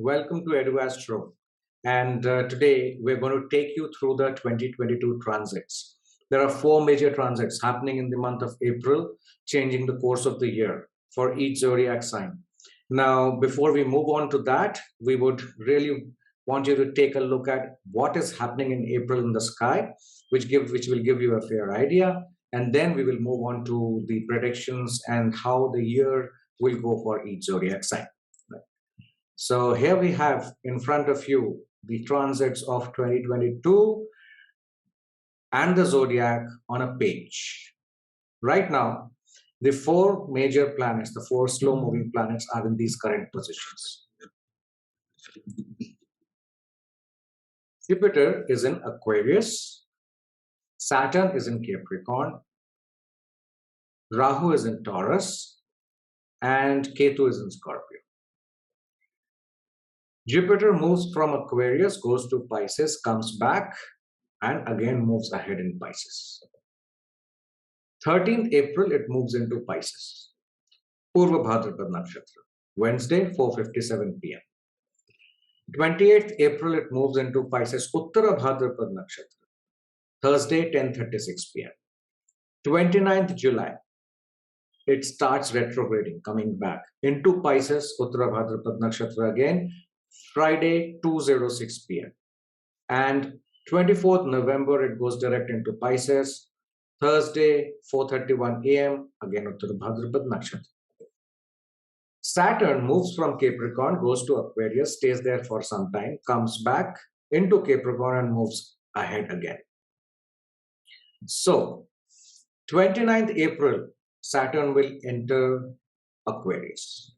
welcome to Edu-Astro. And today we're going to take you through the 2022 transits. There are four major transits happening in the month of April, changing the course of the year for each zodiac sign. Now, before we move on to that, we would really want you to take a look at what is happening in April in the sky, which will give you a fair idea. And then we will move on to the predictions and how the year will go for each zodiac sign. So here we have in front of you the transits of 2022 and the zodiac on a page. Right now, the four major planets, the four slow-moving planets, are in these current positions. Jupiter is in Aquarius, Saturn is in Capricorn, Rahu is in Taurus, and Ketu is in Scorpio. Jupiter moves from Aquarius, goes to Pisces, comes back, and again moves ahead in Pisces. 13th April, it moves into Pisces. Purva Bhadrapad Nakshatra, Wednesday, 4:57 p.m. 28th April, it moves into Pisces, Uttara Bhadrapad Nakshatra, Thursday, 10:36 p.m. 29th July, it starts retrograding, coming back into Pisces, Uttara Bhadrapad Nakshatra again, Friday, 2:06 p.m. And 24th November, it goes direct into Pisces, Thursday, 4:31 a.m., again Uttara Bhadrapad Nakshatra. Saturn moves from Capricorn, goes to Aquarius, stays there for some time, comes back into Capricorn and moves ahead again. So, 29th April, Saturn will enter Aquarius.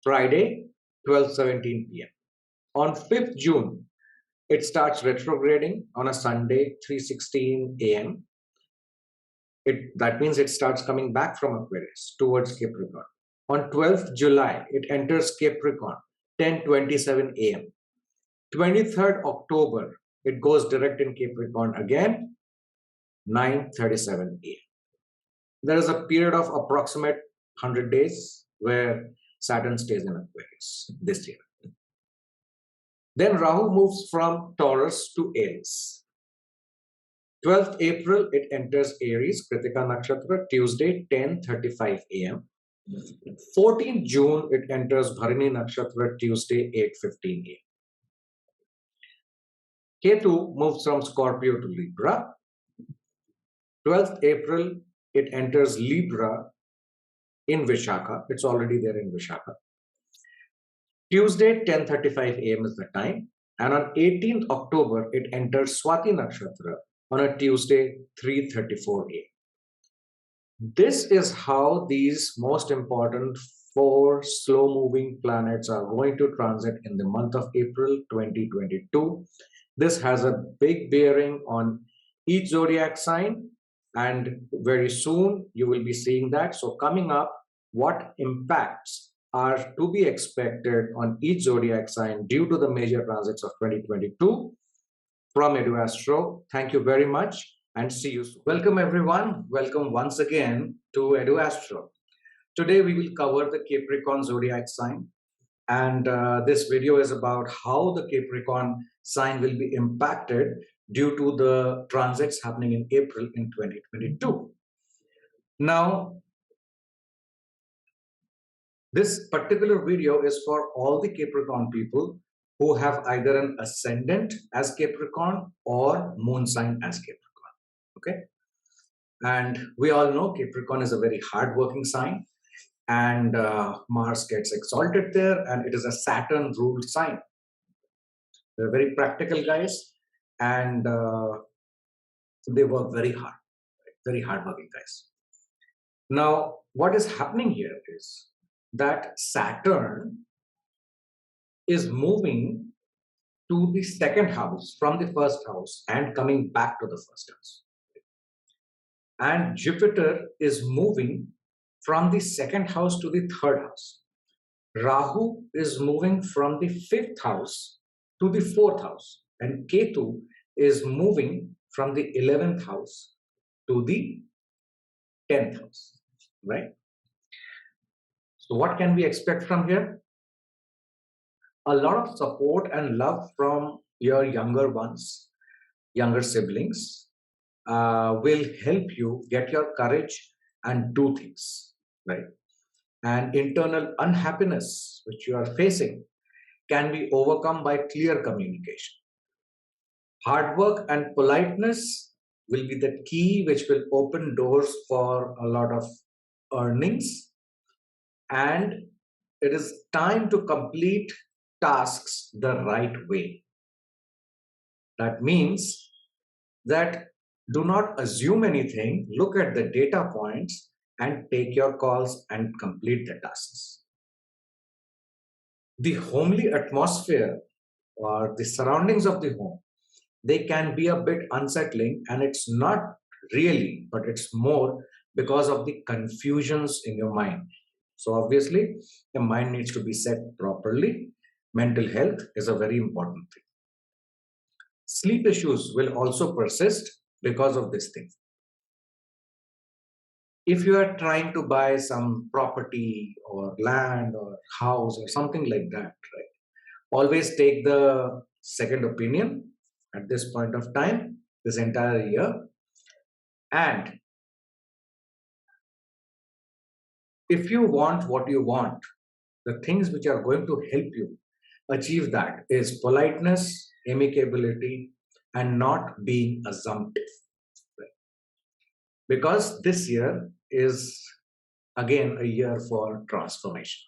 Friday, 12:17 p.m. On 5th June, it starts retrograding on a Sunday, 3:16 a.m. That means it starts coming back from Aquarius towards Capricorn. On 12th July, it enters Capricorn, 10:27 a.m. 23rd October, it goes direct in Capricorn again, 9:37 a.m. There is a period of approximate 100 days where Saturn stays in Aquarius this year. Then Rahu moves from Taurus to Aries. 12th April, it enters Aries, Kritika Nakshatra, Tuesday, 10:35 a.m. 14th June, it enters Bharani Nakshatra, Tuesday, 8:15 a.m. Ketu moves from Scorpio to Libra. 12th April, it enters Libra in Vishakha. It's already there in Vishakha. Tuesday, 10:35 a.m. is the time. And on 18th October, it enters Swati Nakshatra on a Tuesday, 3:34 a.m. This is how these most important four slow-moving planets are going to transit in the month of April 2022. This has a big bearing on each zodiac sign, and very soon you will be seeing that. So coming up, what impacts are to be expected on each zodiac sign due to the major transits of 2022 from Edu-Astro. Thank you very much and see you soon. Welcome everyone. Welcome once again to Edu-Astro. Today we will cover the Capricorn zodiac sign, and this video is about how the Capricorn sign will be impacted due to the transits happening in April in 2022. Now, this particular video is for all the Capricorn people who have either an ascendant as Capricorn or moon sign as Capricorn. Okay? And we all know Capricorn is a very hard-working sign, and Mars gets exalted there, and it is a Saturn-ruled sign. They're very practical guys, and they work very hard, very hard-working guys. Now, what is happening here is that Saturn is moving to the second house from the first house and coming back to the first house. And Jupiter is moving from the second house to the third house. Rahu is moving from the fifth house to the fourth house. And Ketu is moving from the 11th house to the 10th house, right? So what can we expect from here? A lot of support and love from your younger ones, younger siblings, will help you get your courage and do things, right? And internal unhappiness, which you are facing, can be overcome by clear communication. Hard work and politeness will be the key which will open doors for a lot of earnings. And it is time to complete tasks the right way. That means that do not assume anything, look at the data points and take your calls and complete the tasks. The homely atmosphere or the surroundings of the home, they can be a bit unsettling, and it's not really, but it's more because of the confusions in your mind. So obviously, the mind needs to be set properly. Mental health is a very important thing. Sleep issues will also persist because of this thing. If you are trying to buy some property or land or house or something like that, right? Always take the second opinion at this point of time, this entire year. And if you want what you want, the things which are going to help you achieve that is politeness, amicability, and not being assumptive. Right? Because this year is again a year for transformation.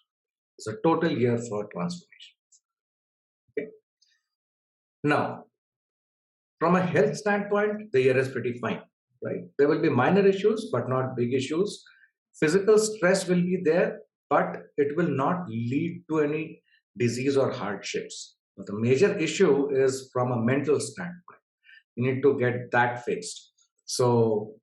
It's a total year for transformation. Okay. Now, from a health standpoint, the year is pretty fine, right? There will be minor issues, but not big issues. Physical stress will be there, but it will not lead to any disease or hardships. But the major issue is from a mental standpoint. You need to get that fixed. So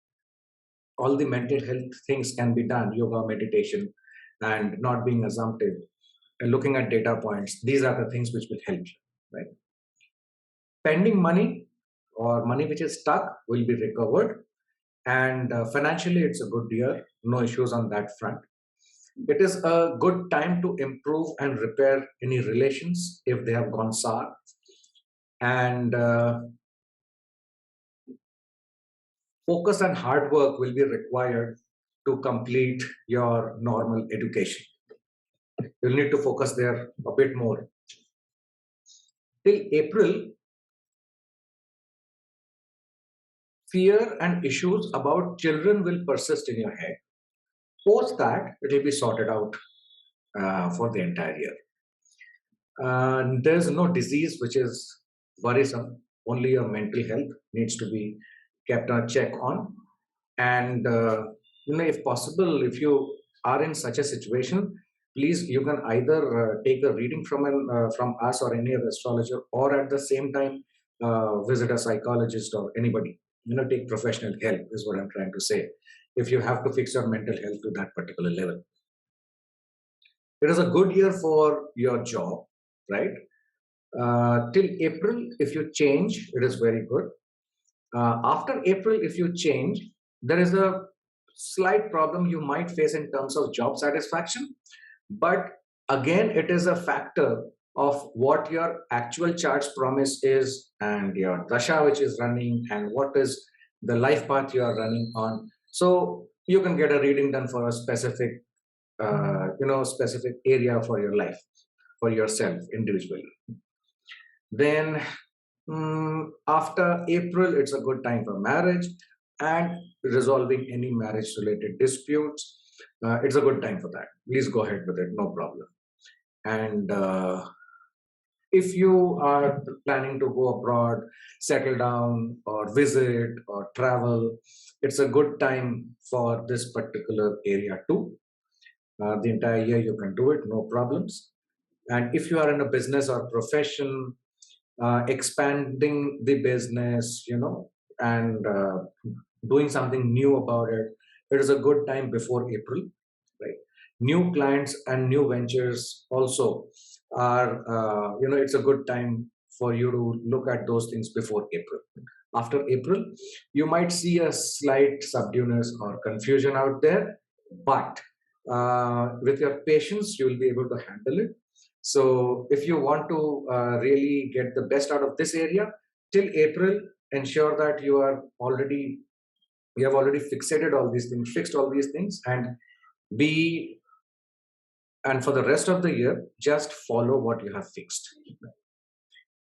all the mental health things can be done, yoga, meditation, and not being assumptive, and looking at data points. These are the things which will help you, right? Pending money or money which is stuck will be recovered. And financially, it's a good year. No issues on that front. It is a good time to improve and repair any relations if they have gone sour. And focus and hard work will be required to complete your normal education. You'll need to focus there a bit more. Till April, fear and issues about children will persist in your head. Post that, it will be sorted out for the entire year. There's no disease which is worrisome. Only your mental health needs to be kept on check on. And if possible, if you are in such a situation, please you can either take a reading from us or any other astrologer, or at the same time visit a psychologist or anybody. Take professional help is what I'm trying to say. If you have to fix your mental health to that particular level, it is a good year for your job, right? Till April, if you change, it is very good. After April, if you change, there is a slight problem you might face in terms of job satisfaction. But again, it is a factor of what your actual chart's promise is and your dasha which is running and what is the life path you are running on. So you can get a reading done for a specific, specific area for your life, for yourself individually. Then after April, it's a good time for marriage and resolving any marriage related disputes. It's a good time for that. Please go ahead with it, no problem. And if you are planning to go abroad, settle down, or visit, or travel, it's a good time for this particular area too. The entire year you can do it, no problems. And if you are in a business or profession, expanding the business, and doing something new about it, it is a good time before April, right? New clients and new ventures also are, it's a good time for you to look at those things before April. After April, you might see a slight subdueness or confusion out there, but with your patience, you will be able to handle it. So if you want to really get the best out of this area, till April, ensure that you have already fixated all these things, fixed all these things, and be and for the rest of the year, just follow what you have fixed.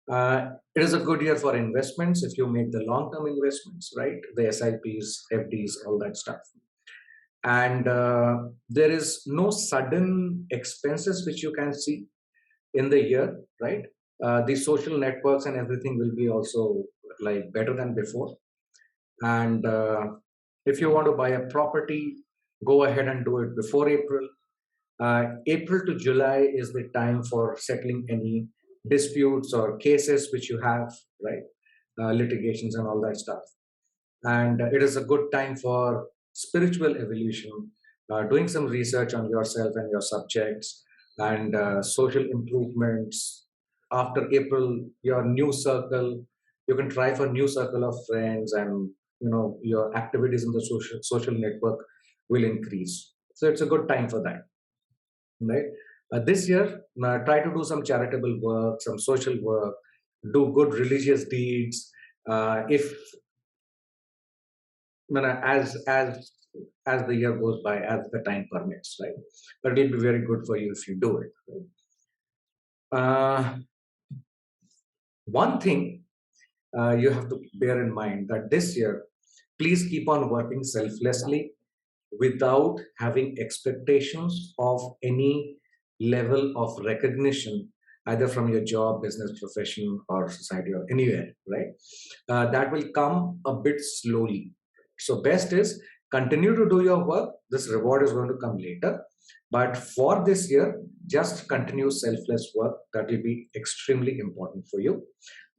It is a good year for investments if you make the long-term investments, right? The SIPs, FDs, all that stuff. And there is no sudden expenses which you can see in the year, right? The social networks and everything will be also like better than before. And if you want to buy a property, go ahead and do it before April. April to July is the time for settling any disputes or cases which you have, right? Litigations and all that stuff. And it is a good time for spiritual evolution, doing some research on yourself and your subjects, and social improvements. After April, your new circle, you can try for new circle of friends, and your activities in the social network will increase. So it's a good time for that, right? This year, try to do some charitable work, some social work, do good religious deeds. If as the year goes by, as the time permits, right? But it'll be very good for you if you do it. Right? One thing you have to bear in mind that this year, please keep on working selflessly without having expectations of any level of recognition, either from your job, business, profession, or society, or anywhere, right? That will come a bit slowly. So best is continue to do your work. This reward is going to come later. But for this year, just continue selfless work. That will be extremely important for you,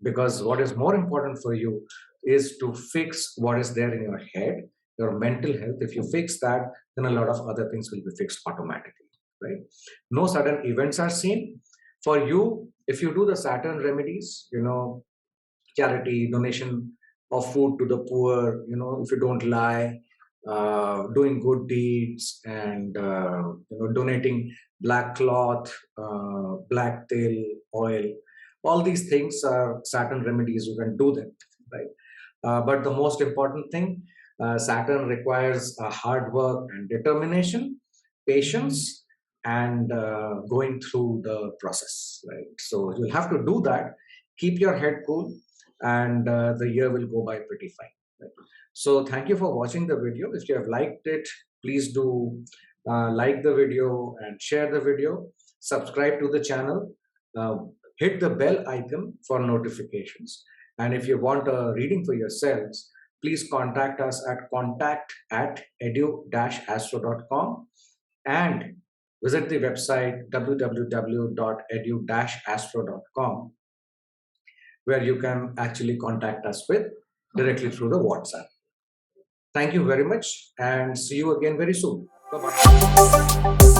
because what is more important for you is to fix what is there in your head, your mental health. If you fix that, then a lot of other things will be fixed automatically, right? No sudden events are seen. For you, if you do the Saturn remedies, charity, donation of food to the poor, if you don't lie, doing good deeds, and donating black cloth, black tail oil, all these things are Saturn remedies. You can do them, right? But the most important thing, Saturn requires hard work and determination, patience, and going through the process, right? So you'll have to do that. Keep your head cool, and the year will go by pretty fine. Right? So thank you for watching the video. If you have liked it, please do like the video and share the video. Subscribe to the channel. Hit the bell icon for notifications. And if you want a reading for yourselves, please contact us at contact@edu-astro.com and visit the website www.edu-astro.com, where you can actually contact us with directly through the WhatsApp. Thank you very much, and see you again very soon. Bye-bye.